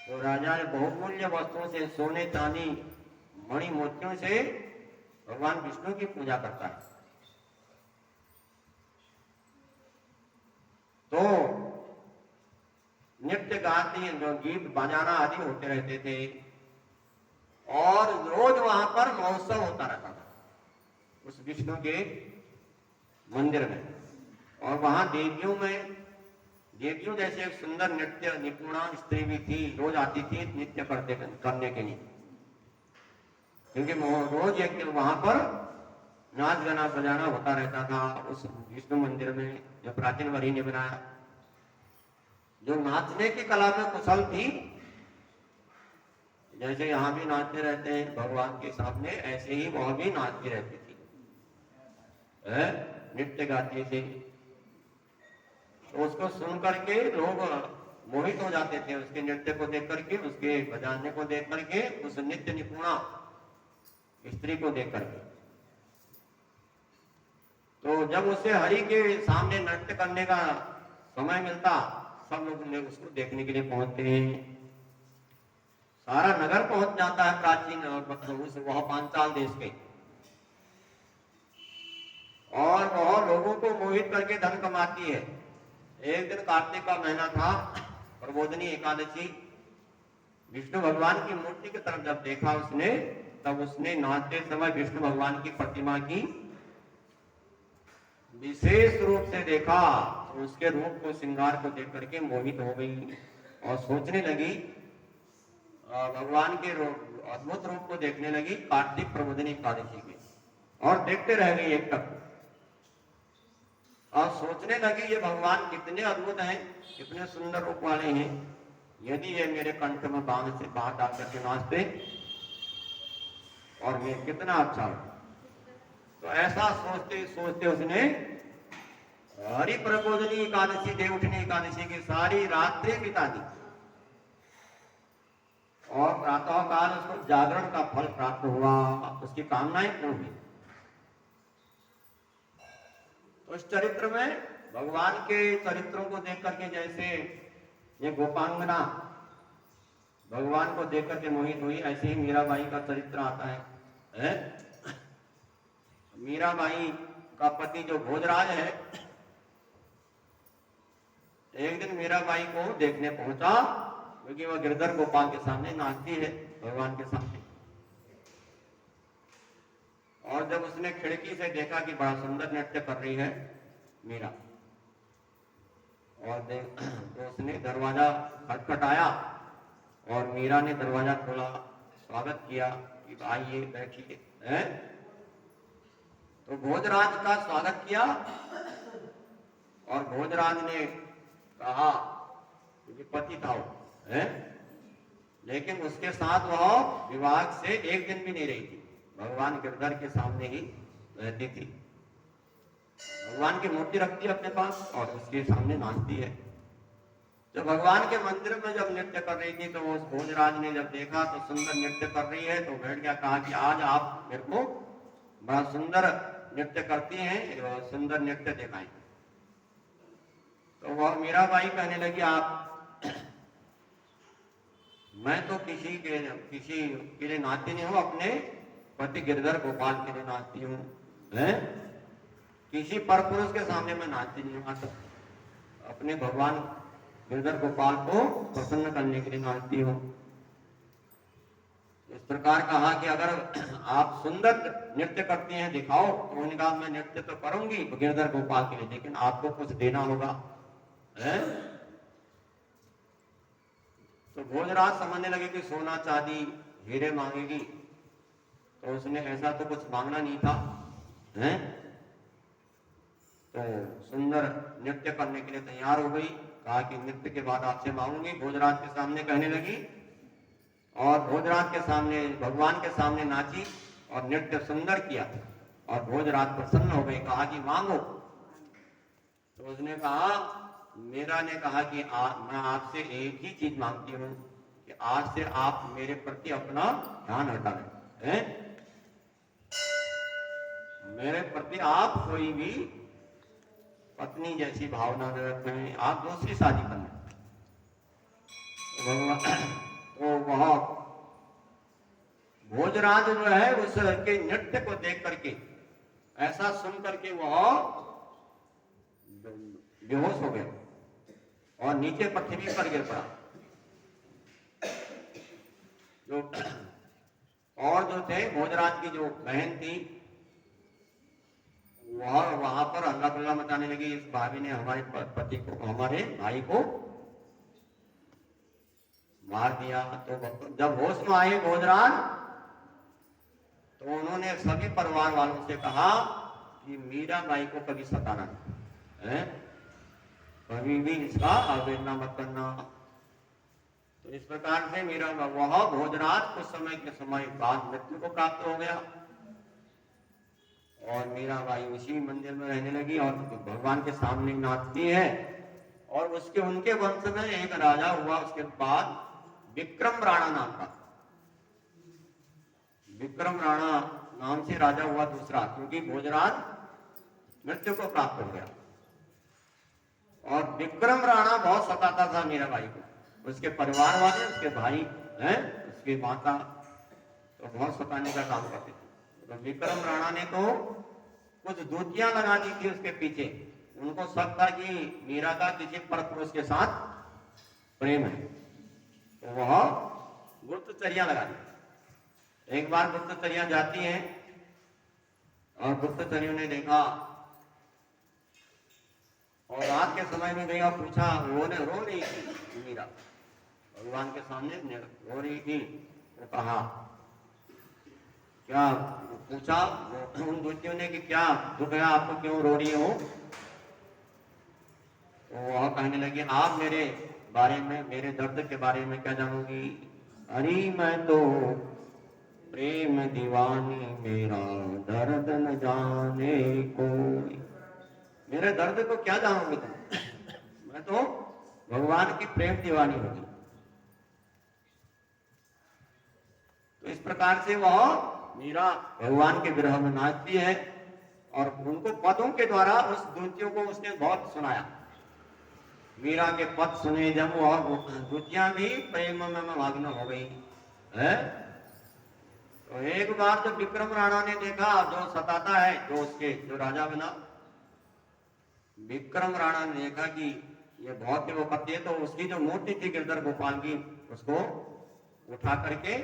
Speaker 1: तो राजा ने बहुमूल्य वस्तुओं से, सोने चांदी मणि मोतियों से भगवान विष्णु की पूजा करता है। तो नृत्य गाती, जो गीत बजाना आदि होते रहते थे, और रोज वहां पर महोत्सव होता रहता था उस विष्णु के मंदिर में। और वहां देवियों जैसे एक सुंदर नृत्य निपुणा स्त्री भी थी, रोज आती थी नृत्य करने के लिए, क्योंकि रोज एक वहां पर नाच गाना बजाना होता रहता था उस विष्णु मंदिर में, जो प्राचीन वरी ने बनाया। जो नाचने की कला में कुशल थी, जैसे यहाँ भी नाचते रहते हैं भगवान के सामने, ऐसे ही वह भी नाचती रहती थी, नृत्य गाती थी। तो उसको सुन करके लोग मोहित हो जाते थे, उसके नृत्य को देख करके, उसके बजाने को देख करके, उस नित्य निपुणा स्त्री को देख करके। तो जब उसे हरि के सामने नृत्य करने का समय मिलता, सब लोग उसको देखने के लिए पहुंचते हैं। सारा नगर पहुंच जाता है प्राचीन, और वह पांचाल देश के, और वह लोगों को मोहित करके धन कमाती है। एक दिन कार्तिक का महीना था, प्रबोधनी एकादशी, विष्णु भगवान की मूर्ति की तरफ जब देखा उसने, तब उसने नाचते समय विष्णु भगवान की प्रतिमा की विशेष रूप से देखा, तो उसके रूप को, श्रृंगार को देख करके मोहित हो गई और सोचने लगी, भगवान के अद्भुत रूप को देखने लगी कार्तिक प्रबोधनी एकादशी के, और देखते रह गई एक तक, और सोचने लगी ये भगवान कितने अद्भुत हैं, कितने सुंदर रूप वाले हैं, यदि ये मेरे कंठ में बाण से बाहर डाल करके नाचते और ये कितना अच्छा हो। तो ऐसा सोचते सोचते उसने हरि प्रबोधनी एकादशी, देवउठनी एकादशी की सारी रात्रि बिता दी, और प्रातः काल उसको जागरण का फल प्राप्त हुआ, उसकी कामनाएं पूर्ण हुई। उस चरित्र में भगवान के चरित्रों को देख करके, जैसे ये गोपांगना भगवान को देख करके मोहित हुई, ऐसे ही मीराबाई का चरित्र आता है? मीराबाई का पति जो भोजराज है, एक दिन मीराबाई को देखने पहुंचा, क्योंकि वह गिरधर गोपाल के सामने नाचती है भगवान के सामने। और जब उसने खिड़की से देखा कि बड़ा सुंदर नृत्य कर रही है मीरा, और तो उसने दरवाजा खटखटाया, और मीरा ने दरवाजा खोला, स्वागत किया कि आइए बैठिए, तो भोजराज का स्वागत किया, और भोजराज ने कहा, क्योंकि पति था वो, लेकिन उसके साथ वह विवाह से एक दिन भी नहीं रही थी, भगवान गिरधर के सामने ही रहती थी, भगवान की मूर्ति रखती है अपने पास और उसके सामने नाचती है। तो भगवान के मंदिर में जब नृत्य कर रही थी, तो उस भोजराज ने जब देखा तो सुंदर नृत्य कर रही है, तो बैठ गया, कहा कि आज आप मेरे को बड़ा सुंदर नृत्य करती हैं, और सुंदर नृत्य दिखाएं। तो वह मीराबाई कहने लगी, आप मैं तो किसी के लिए नाचती नहीं हूँ, अपने पति गिरधर गोपाल के लिए नाचती हूँ, हैं? किसी पर पुरुष के सामने मैं नाचती नहीं हूँ, अपने भगवान गिरधर गोपाल को प्रसन्न करने के लिए नाचती हूँ। इस प्रकार कहा कि अगर आप सुंदर नृत्य करती हैं दिखाओ, तो उन्होंने कहा मैं नृत्य तो करूंगी गिरधर गोपाल के लिए, लेकिन आपको कुछ देना होगा, है? तो भोजराज समझने लगे कि सोना चांदी हीरे मांगेगी, तो उसने ऐसा तो कुछ मांगना नहीं था, हैं? तो सुंदर नृत्य करने के लिए तैयार हो गई। कहा कि नृत्य के बाद आपसे मांगूंगी। भोजराज के सामने कहने लगी, और भोजराज के सामने, भगवान के सामने नाची और नृत्य सुंदर किया, और भोजराज प्रसन्न हो गए। कहा कि मांगो। तो उसने कहा, मीरा ने कहा कि मैं आपसे एक ही चीज मांगती हूँ कि आज से आप मेरे प्रति अपना ध्यान हटा लें, हैं? मेरे प्रति आप कोई भी पत्नी जैसी भावना में रखें, आप दूसरी शादी कर लें। तो वह भोजराज जो है उस के नृत्य को देख करके, ऐसा सुन करके वह बेहोश हो गए और नीचे पृथ्वी पर गिर पड़ा। जो और जो थे भोजराज की जो बहन थी, वह वहां पर हल्ला गुल्ला मचाने लगी, इस भाभी ने हमारे पति को, हमारे भाई को मार दिया। तो जब होश में आए भोजराज, तो उन्होंने सभी परिवार वालों से कहा कि मीराबाई को कभी सताना है, कभी भी इसका अवहेलना मत करना। तो इस प्रकार से वह भोजराज कुछ समय के समय बाद मृत्यु को प्राप्त हो गया, और मीराबाई उसी मंदिर में रहने लगी और भगवान के सामने नाचती है। और उसके उनके वंश में एक राजा हुआ उसके बाद, विक्रम राणा नाम का। विक्रम राणा नाम से राजा हुआ दूसरा, क्योंकि भोजराज मृत्यु को प्राप्त हो गया। और विक्रम राणा बहुत सताता था मीराबाई को, उसके परिवार वाले, उसके भाई हैं, उसकी माता, तो बहुत सताने का काम करते थे। तो विक्रम राणा ने तो कुछ दूतियां लगा दी थी उसके पीछे। उनको शक था कि मीरा का किसी पर पुरुष के साथ प्रेम है, तो वह गुप्तचर्या लगा दी। एक बार गुप्तचर्या जाती हैं और गुप्तचर्यों ने देखा, और रात के समय में गई और पूछा, रो रही थी मीरा, भगवान के सामने रो रही थी। वो कहा, क्या पूछा उन दूतियों ने कि क्या दुख है आपको, क्यों रो रही हो? तो वह कहने लगी, आप मेरे बारे में, मेरे दर्द के बारे में क्या जानोगी? अरे मैं तो प्रेम दीवानी, मेरा दर्द न जाने कोई। मेरे दर्द को क्या जानोगे तुम? मैं तो भगवान की प्रेम दीवानी होगी। तो इस प्रकार से वह मीरा भगवान के विरह में नाचती है, और उनको पदों के द्वारा उस दूतियों को उसने बहुत सुनाया। मीरा के पद सुने जब, वह दूतियां भी प्रेम में मग्न हो गई है। तो एक बार जब विक्रम राणा ने देखा, जो सताता है, जो राजा बना, विक्रम राणा ने देखा कि ये बहुत देवोपति है, तो उसकी जो मूर्ति थी गिरधर गोपाल की, उसको उठा करके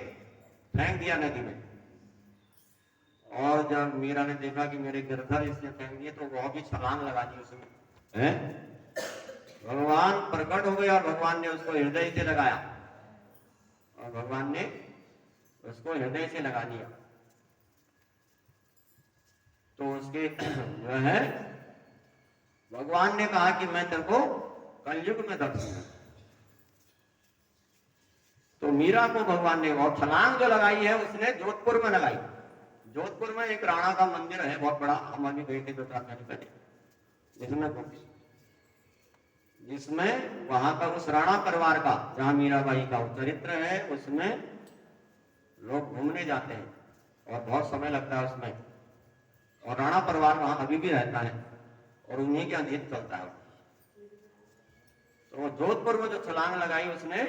Speaker 1: फेंक दिया नदी में। और जब मीरा ने देखा कि मेरे गिरधर इसने फेंक दिए, तो वह भी छलांग लगा दी उसमें, हैं? भगवान प्रकट हो गए और भगवान ने उसको हृदय से लगाया, और भगवान ने उसको हृदय से लगा दिया। तो उसके जो है भगवान ने कहा कि मैं तेरे को कलयुग में दर्शन दूंगा। तो मीरा को भगवान ने, और छलांग जो लगाई है उसने जोधपुर में लगाई। जोधपुर में एक राणा का मंदिर है बहुत बड़ा, हम अभी गए थे 2-4 महीने पहले, जिसमें वहां का उस राणा परिवार का, जहां मीराबाई का चरित्र है, उसमें लोग घूमने जाते हैं और बहुत समय लगता है उसमें। और राणा परिवार वहां अभी भी रहता है और उन्हीं के अधीन चलता है। तो जोधपुर में जो छलांग लगाई उसने,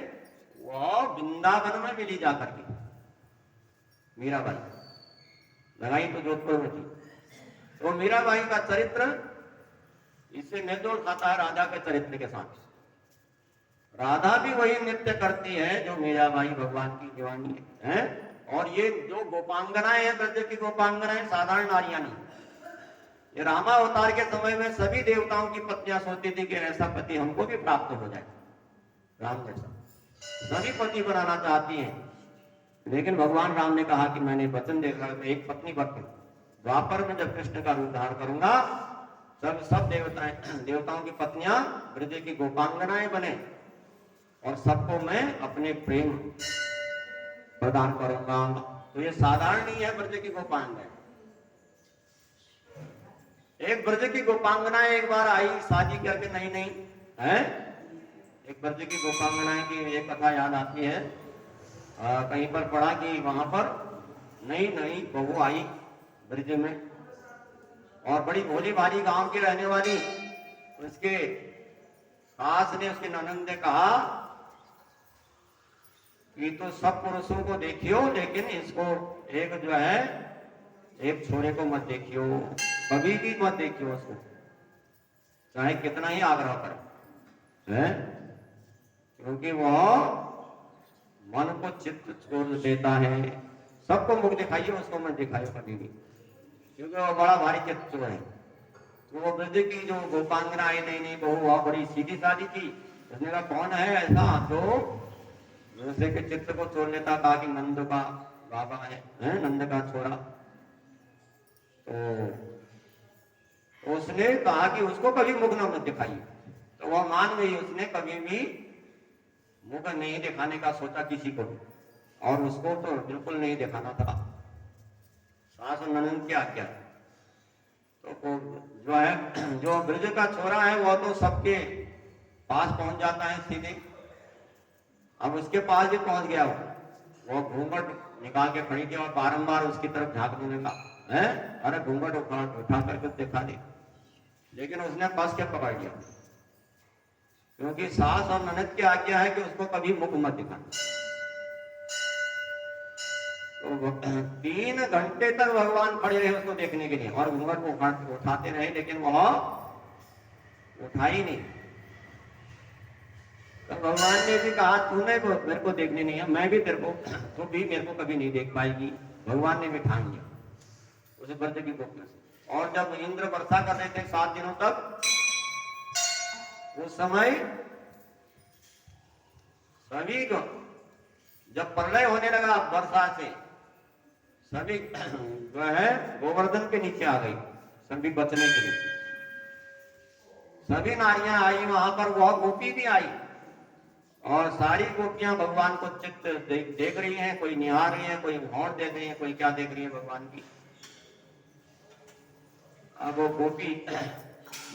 Speaker 1: वो वृंदावन में मिली जाकर के मीराबाई लगाई तो जोधपुर में थी। तो मीराबाई का चरित्र इससे मेलजोल खाता है राधा के चरित्र के साथ। राधा भी वही नृत्य करती है जो मीराबाई भगवान की दीवानी है। और ये जो गोपांगनाएं हैं, ब्रज की गोपांगनाएं साधारण नारियां नहीं। ये रामा अवतार के समय में सभी देवताओं की पत्नियां सोचती थी कि ऐसा पति हमको भी प्राप्त हो जाए, राम जैसा। सभी पति बनाना चाहती हैं, लेकिन भगवान राम ने कहा कि मैंने वचन देकर मैं एक पत्नी भक्त द्वापर में जब कृष्ण का रूप धारण करूंगा, सब देवताओं की पत्नियां ब्रज की गोपांगनाएं बने और सबको मैं अपने प्रेम प्रदान करूंगा। तो ये साधारण नहीं है ब्रज की गोपांगनाएं। एक ब्रज की गोपांगनाएं एक बार आई शादी करके, नहीं है। एक ब्रज की गोपांगनाएं की एक कथा याद आती है। कहीं पर पढ़ा कि वहां पर नई बहू आई ब्रज में और बड़ी भोली भाली गांव की रहने वाली। उसके सास ने, उसके ननंद ने कहा कि तो सब पुरुषों को देखियो, लेकिन इसको एक जो है एक छोरे को मत देखियो, कभी भी मत देखियो उसको, चाहे कितना ही आग्रह करे, है? क्योंकि वह मन को चित्त छोड़ देता है। सबको मुख दिखाइए, उसको मत दिखाइए कभी भी, क्योंकि वो बड़ा भारी चित्त चोर है। तो वो ब्रज की जो गोपांगना आई नहीं बहू, वह बड़ी सीधी सादी थी। उसने कहा कौन है ऐसा जो दूसरे के चित्त को छोड़ लेता। कहा कि नंद का बाबा है, नंद का छोरा। तो उसने कहा कि उसको कभी मुख न मत दिखाइए। तो वह मान गई, उसने कभी भी मुख नहीं दिखाने का सोचा किसी को भी, और उसको तो बिल्कुल नहीं दिखाना था। सास और ननंद की आज्ञा। तो जो है, जो ब्रज का छोरा है वह तो सबके पास पहुंच जाता है सीधे। अब उसके पास भी पहुंच गया वो घूंघट निकाल के खड़ी थी और बारंबार उसकी तरफ झांकने लगा, है अरे घूंघट उठा करके दिखा दे। लेकिन उसने कस के पकड़ लिया, क्योंकि सास और ननद की आज्ञा है कि उसको कभी मुख मत दिखाना। तो 3 घंटे तक भगवान खड़े रहे उसको देखने के लिए और घूंघट को उठाते रहे, लेकिन वह उठा ही नहीं। तो भगवान ने भी कहा तूने मेरे को देखने नहीं है, मैं भी तेरे को, तू भी मेरे को कभी नहीं देख पाएगी। भगवान ने भी ठान लिया उसे ब्रज की गोपना से। और जब इंद्र वर्षा कर रहे थे 7 दिनों तक, उस समय सभी को जब प्रलय होने लगा वर्षा से, सभी जो है गोवर्धन के नीचे आ गई, सभी बचने के लिए। सभी नारियां आई वहां पर, वह गोपी भी आई और सारी गोपियां भगवान को चित्त देख रही हैं। कोई निहार रही है, कोई होड़ देख रही है, कोई क्या देख रही है भगवान की। अब वो गोपी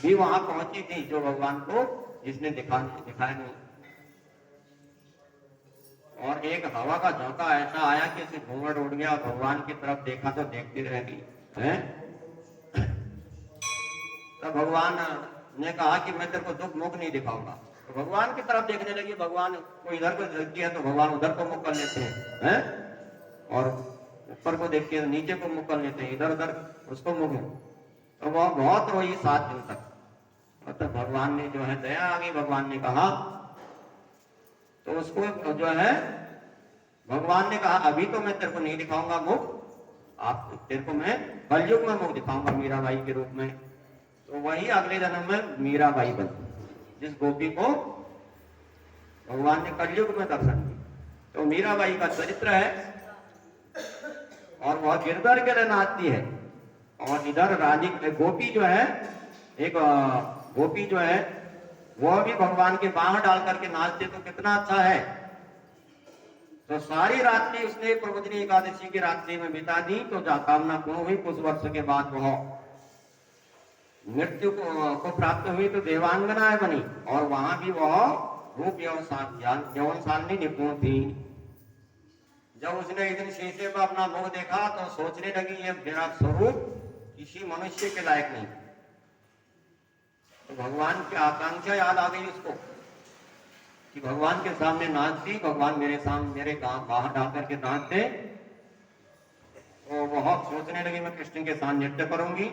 Speaker 1: भी वहां पहुंची थी जो भगवान को जिसने दिखाया नहीं। और एक हवा का झोंका ऐसा आया कि उसे घूंघट उड़ गया, भगवान की तरफ देखा तो देखती रह गई है। तो भगवान ने कहा कि मैं तेरे को दुख मुख नहीं दिखाऊंगा। तो भगवान की तरफ देखने लगी। भगवान को इधर को देखती है तो भगवान उधर को मुख कर लेते हैं, और ऊपर को देखती है तो नीचे को मुख कर लेते हैं, इधर उधर उसको मुख। तो वह बहुत रोई 7 दिन तक। तो भगवान ने जो है दया आ गई, भगवान ने कहा, तो उसको जो है भगवान ने कहा अभी तो मैं तेरे को नहीं दिखाऊंगा मुख, आप तेरे को मैं कलयुग में मुख दिखाऊंगा मीराबाई के रूप में। तो वही अगले जन्म में मीराबाई बनी, जिस गोपी को भगवान ने कलयुग में दर्शन दिया। तो मीराबाई का चरित्र है और वह गिरधर के लिए नाचती है। और इधर रानी गोपी जो है, एक गोपी जो है वह भी भगवान के बाह डाल करके नाचते, तो कितना अच्छा है। तो सारी रात्रि उसने प्रबोधिनी एकादशी की रात्रि में बिता दी। तो कामना पूर्ण हुई। कुछ वर्ष के बाद वह मृत्यु को प्राप्त हुई तो देवांगना बनी, और वहां भी वह रूप यौवनशालिनी निपुण थी। जब उसने एक दिन शीशे में अपना मुख देखा तो सोचने लगी ये मेरा स्वरूप किसी मनुष्य के लायक नहीं। तो भगवान की आकांक्षा याद आ गई उसको कि भगवान के सामने नाच दी, भगवान मेरे बाहर डाल करके नाच दे। तो बहुत सोचने लगी मैं कृष्ण के साथ नृत्य करूंगी,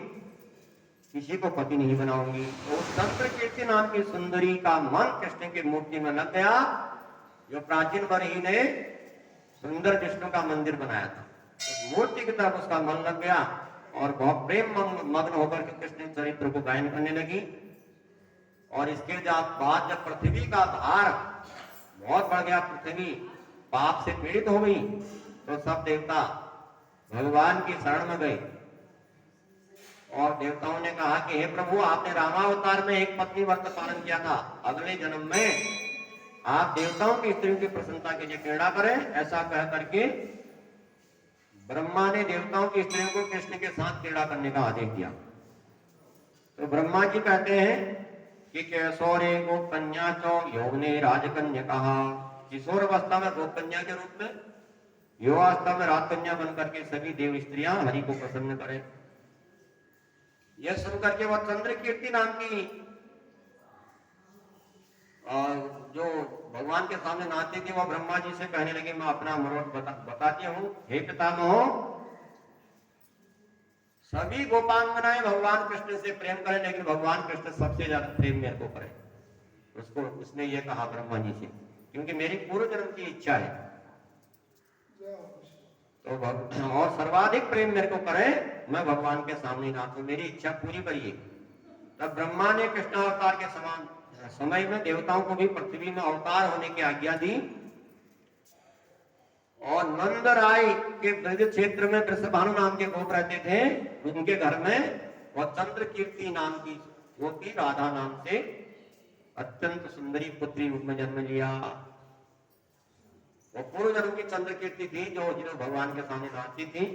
Speaker 1: किसी को पति नहीं बनाऊंगी। तो उस चंद्रकीर्ति नाम की सुंदरी का मन कृष्ण की मूर्ति में लग गया, जो प्राचीन बरही ने सुंदर विष्णु का मंदिर बनाया था। उस मूर्ति की तरफ उसका मन लग गया और बहुत प्रेम मग्न होकर के कृष्ण चरित्र को गायन करने लगी। और इसके बाद जब पृथ्वी का भार बहुत बढ़ गया, पृथ्वी पाप से पीड़ित हो गई, तो सब देवता भगवान की शरण में गए और देवताओं ने कहा कि हे प्रभु, आपने रामावतार में एक पत्नी व्रत पालन किया था, अगले जन्म में आप देवताओं की स्त्रियों की प्रसन्नता के लिए क्रीड़ा करें। ऐसा कह करके ब्रह्मा ने देवताओं की स्त्रियों को कृष्ण के साथ क्रीड़ा करने का आदेश दिया। तो ब्रह्मा जी कहते हैं कि किशोरे गोपकन्या चो यौवने राजकन्या कहा, किशोर अवस्था में गोपकन्या के रूप में, युवावस्था में राजकन्या बनकर के सभी देव स्त्रियां हरि को प्रसन्न करें। यह सुन करके वह चंद्रकीर्ति नाम की जो भगवान के सामने नाचती थी, वह ब्रह्मा जी से कहने लगी, मैं अपना मनोरथ बताती हूँ। हे पितामह, सभी गोपांगनाएं भगवान कृष्ण से प्रेम करें, लेकिन भगवान कृष्ण सबसे ज्यादा प्रेम मेरे को करें। उसने ये कहा ब्रह्मा जी से, क्योंकि मेरी पूर्व जन्म की इच्छा है। तो और सर्वाधिक प्रेम मेरे को करे, मैं भगवान के सामने नाचूं, मेरी इच्छा पूरी करिए। तब ब्रह्मा ने कृष्ण अवतार के समान समय में देवताओं को भी पृथ्वी में अवतार होने की आज्ञा दी। और नंद राय के ब्रज क्षेत्र में वृषभानु नाम के गोप रहते थे, उनके घर में वह चंद्रकीर्ति नाम की गोपी राधा नाम से अत्यंत सुंदरी पुत्री रूप में जन्म लिया। वो पूर्व जन्म की चंद्रकीर्ति थी, जो भगवान के सामने नाचती थी।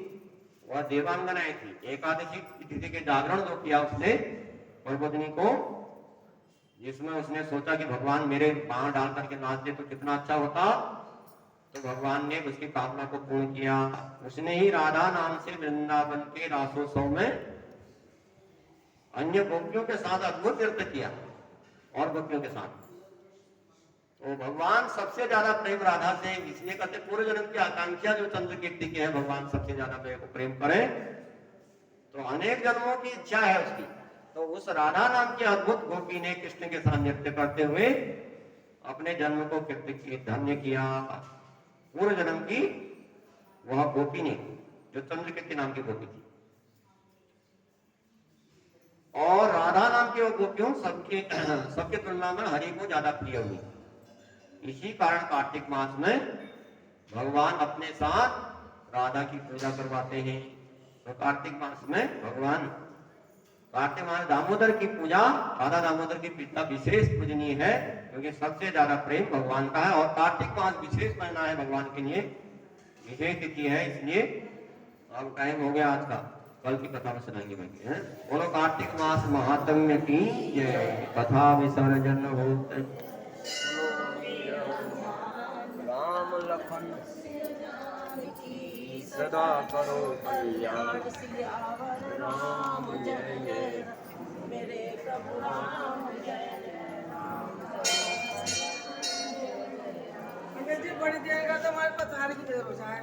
Speaker 1: वह देवांगनाएं थी। एकादशी तिथि के जागरण जो किया उसने प्रबोधिनी को, जिसमें उसने सोचा कि भगवान मेरे पांव डाल करके नाच दे तो कितना अच्छा होता, तो भगवान ने उसकी कामना को पूर्ण किया। उसने ही राधा नाम से वृंदावन के रासोत्सव में अन्य गोपियों के साथ अद्भुत नृत्य किया और गोपियों के साथ। तो भगवान सबसे ज्यादा प्रेम राधा से इसलिए करते, पूर्व जन्म की आकांक्षा जो चंद्रकीर्ति की है, भगवान सबसे ज्यादा प्रेम करे, तो अनेक जन्मों की इच्छा है उसकी। तो उस राधा नाम की अद्भुत गोपी ने कृष्ण के साथ नृत्य करते हुए अपने जन्म को धन्य किया। पूर्व जन्म की वह गोपी ने, जो चंद्रकीर्ति नाम की गोपी थी, और राधा नाम की वो गोपियों सबके तुलना में हरि को ज्यादा प्रिय हुई। इसी कारण कार्तिक मास में भगवान अपने साथ राधा की पूजा करवाते हैं। तो कार्तिक मास में भगवान, कार्तिक मास दामोदर की पूजा, राधा दामोदर की पिता विशेष पूजनीय है, क्योंकि सबसे ज्यादा प्रेम भगवान का है। और कार्तिक मास विशेष महीना है, भगवान के लिए विशेष तिथि है। इसलिए अब टाइम हो गया आज का, कल की कथा में सुनाएंगे भाई। बोलो कार्तिक मास महात्म्य की जय। कथा विसर्जन हो।
Speaker 3: राम लखन सदा करो कल्याण, राम जय जय मेरे प्रभु राम जय जय। बड़ी देर का तो हमारे पथारी की जरूरत है।